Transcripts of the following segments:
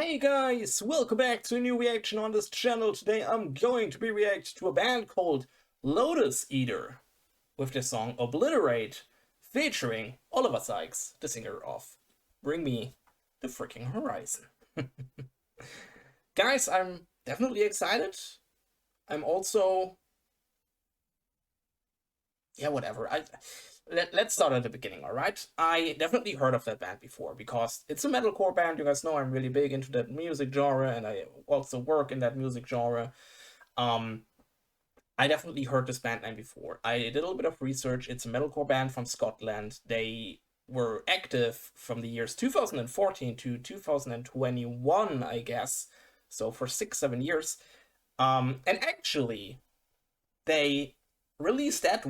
Hey guys, welcome back to a new reaction on this channel. Today I'm going to be reacting to a band called Lotus Eater with their song Obliterate, featuring Oli Sykes, the singer of Bring Me the Freaking Horizon. Guys, I'm definitely excited. I'm also... yeah, whatever. Let's start at the beginning, alright? I definitely heard of that band before because it's a metalcore band. You guys know I'm really big into that music genre and I also work in that music genre. I definitely heard this band name before. I did a little bit of research. It's a metalcore band from Scotland. They were active from the years 2014 to 2021, I guess. So for 6-7 years. And actually, they released that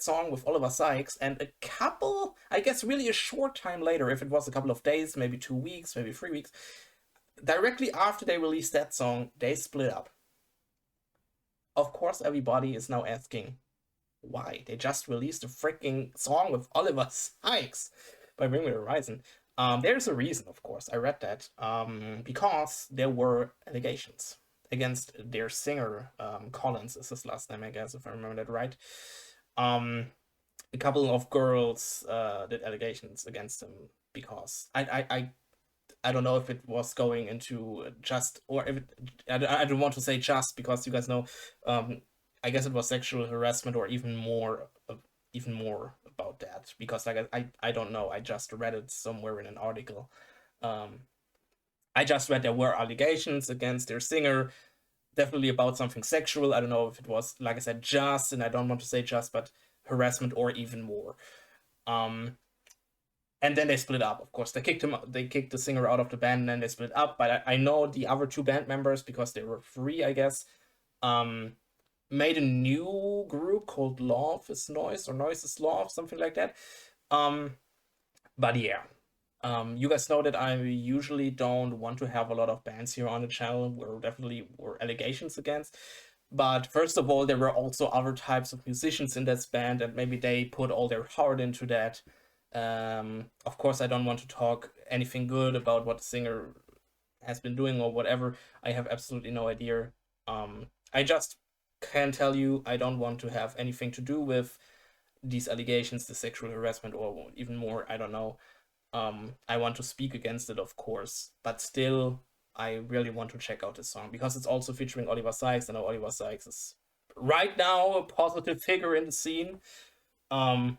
song with Oli Sykes, and a couple, I guess really a short time later, if it was a couple of days, maybe 2 weeks, maybe 3 weeks, directly after they released that song, they split up. Of course, everybody is now asking why. They just released a freaking song with Oli Sykes by Bring Me the Horizon. There's a reason, of course. I read that. Because there were allegations against their singer, Collins is his last name, I guess, if I remember that right. A couple of girls did allegations against him because I don't know if it was going into just, or if it, I don't want to say just because you guys know, I guess it was sexual harassment or even more about that, because like I don't know, I just read it somewhere in an article. I just read there were allegations against their singer, definitely about something sexual. I don't know if it was, like I said, just, and I don't want to say just, but harassment or even more. And then they split up. Of course, they kicked the singer out of the band, and then they split up. But I know the other two band members, because they were free, I guess, made a new group called Love is Noise, or Noise is Love, something like that. But yeah, you guys know that I usually don't want to have a lot of bands here on the channel where definitely were allegations against. But first of all, there were also other types of musicians in that band, and maybe they put all their heart into that. Of course, I don't want to talk anything good about what the singer has been doing or whatever. I have absolutely no idea. I just can tell you I don't want to have anything to do with these allegations, the sexual harassment, or even more. I don't know. I want to speak against it, of course, but still, I really want to check out this song because it's also featuring Oli Sykes. I know Oli Sykes is right now a positive figure in the scene. I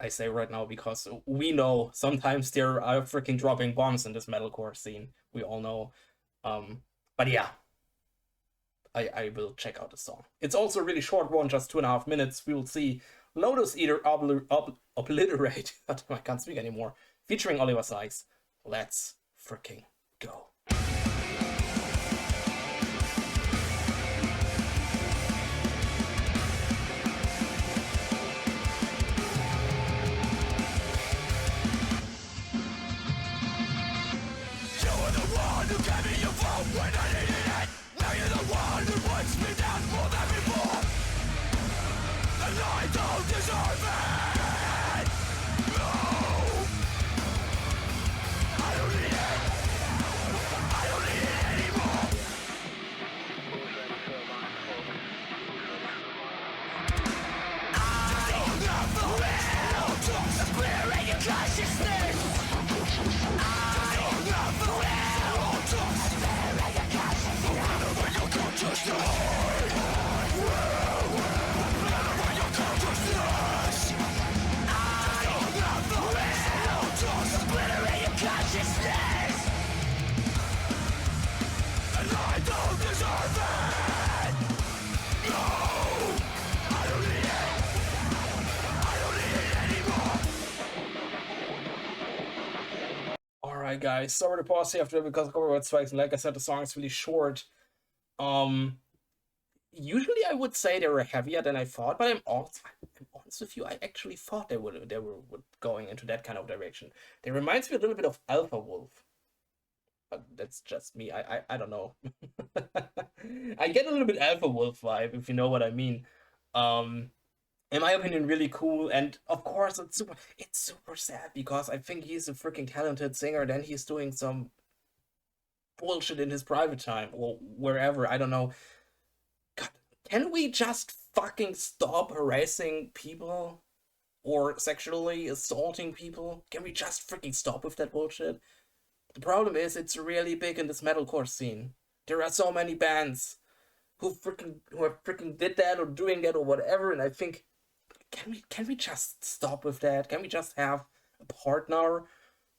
say right now because we know sometimes there are freaking dropping bombs in this metalcore scene. We all know. But yeah, I will check out the song. It's also a really short one, just 2.5 minutes. We will see Lotus Eater Obliterate. I can't speak anymore. Featuring Oli Sykes. Let's freaking go. You gave me your vote when I needed it. Now you're the one who puts me down more than before. And I don't deserve it. No, I don't need it. I don't need it anymore. I never will just clearing your consciousness. I never will. Just a hard when your consciousness. I never will just obliterate your consciousness. And I don't deserve it. No, I don't need it. I don't need it anymore. Alright guys, sorry to pause here after that because of copyright strikes, and like I said, the song is really short. Usually I would say they were heavier than I thought, but I'm honest with you, I actually thought they were going into that kind of direction. They reminds me a little bit of Alpha Wolf. But that's just me. I don't know. I get a little bit Alpha Wolf vibe, if you know what I mean. In my opinion, really cool, and of course it's super sad because I think he's a freaking talented singer. Then he's doing some bullshit in his private time or wherever. I don't know. God, can we just fucking stop harassing people or sexually assaulting people? Can we just freaking stop with that bullshit? The problem is it's really big in this metalcore scene. There are so many bands who have freaking did that or doing that or whatever, and I think can we just stop with that? Can we just have a partner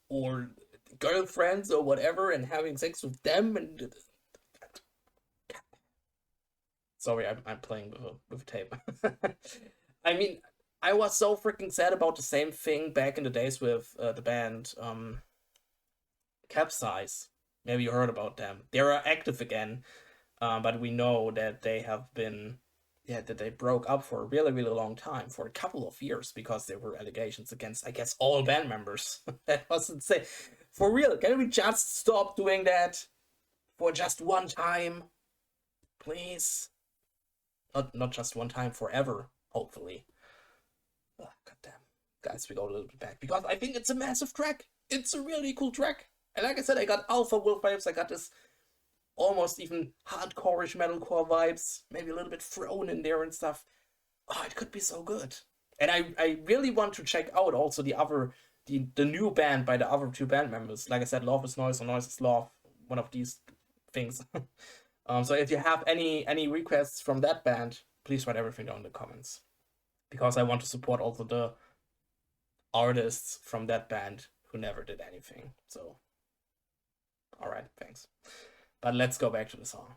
or girlfriends or whatever and having sex with them? And sorry, I'm playing with tape. I mean, I was so freaking sad about the same thing back in the days with the band Capsize. Maybe you heard about them. They are active again, but we know that they have been, that they broke up for a really, really long time, for a couple of years, because there were allegations against, I guess, all band members. That was insane. For real, can we just stop doing that for just one time? Please? Not just one time, forever, hopefully. Oh, goddamn. Guys, we go a little bit back, because I think it's a massive track. It's a really cool track. And like I said, I got Alpha Wolf vibes, I got this almost even hardcore-ish metalcore vibes, maybe a little bit thrown in there and stuff. Oh, it could be so good. And I really want to check out also the new band by the other two band members. Like I said, Love is Noise or Noise is Love, one of these things. So if you have any requests from that band, please write everything down in the comments. Because I want to support also the artists from that band who never did anything. So, alright, thanks. But let's go back to the song.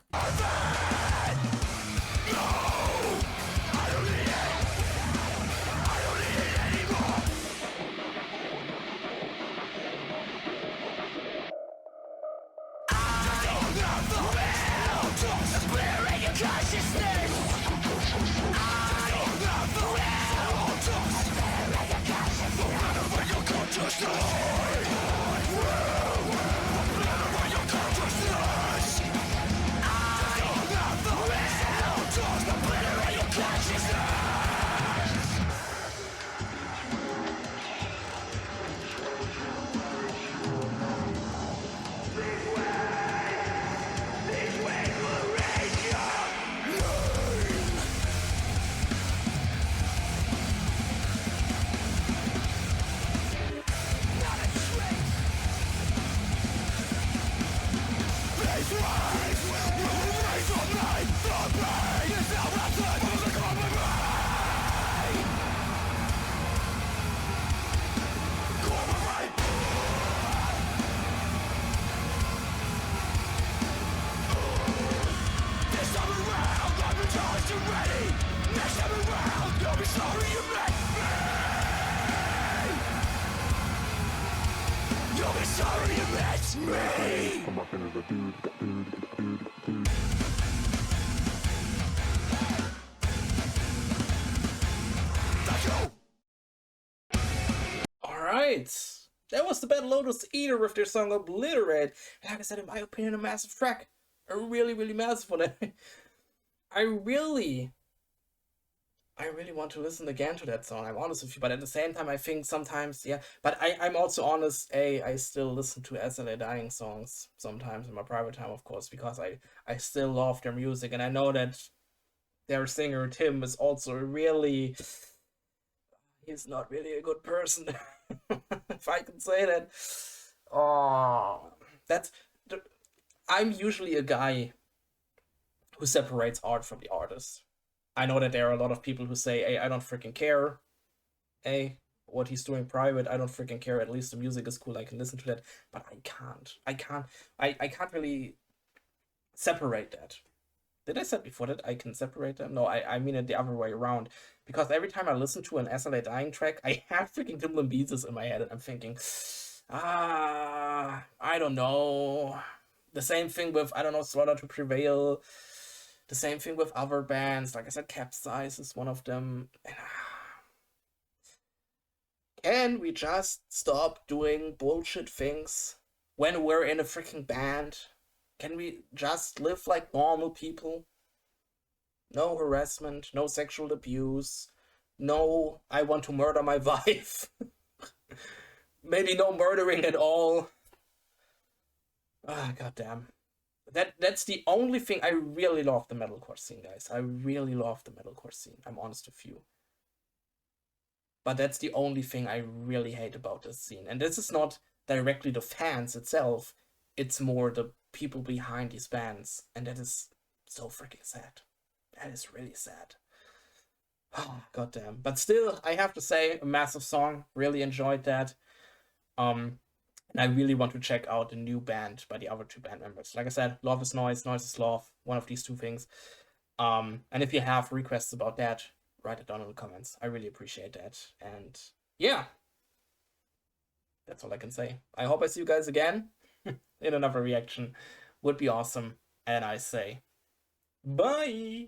Alright, that was the band Lotus Eater with their song Obliterate. And like I said, in my opinion, a massive track. A really, really massive one. I really want to listen again to that song, I'm honest with you, but at the same time I think sometimes, yeah, but I'm also honest, I still listen to SLA Dying songs sometimes in my private time, of course, because I still love their music, and I know that their singer, Tim, is also really, he's not really a good person, if I can say that. Oh, I'm usually a guy who separates art from the artist. I know that there are a lot of people who say, hey, I don't freaking care. Hey, what he's doing private, I don't freaking care. At least the music is cool, I can listen to that. But I can't really separate that. Did I say before that I can separate them? No, I mean it the other way around. Because every time I listen to an SLA Dying track, I have freaking Timbaland Beats in my head, and I'm thinking, I don't know. The same thing with, I don't know, Slaughter to Prevail. The same thing with other bands, like I said, Capsize is one of them. Can we just stop doing bullshit things when we're in a freaking band? Can we just live like normal people? No harassment, no sexual abuse, no I want to murder my wife. Maybe no murdering at all. Ah, goddamn. that's the only thing. I really love the metalcore scene, guys. I really love the metalcore scene. I'm honest with you. But that's the only thing I really hate about this scene. And this is not directly the fans itself, it's more the people behind these bands. And that is so freaking sad. That is really sad. Oh, goddamn. But still, I have to say, a massive song. Really enjoyed that. And I really want to check out the new band by the other two band members. Like I said, love is noise, noise is love. One of these two things. And if you have requests about that, write it down in the comments. I really appreciate that. And yeah, that's all I can say. I hope I see you guys again in another reaction. Would be awesome. And I say, bye.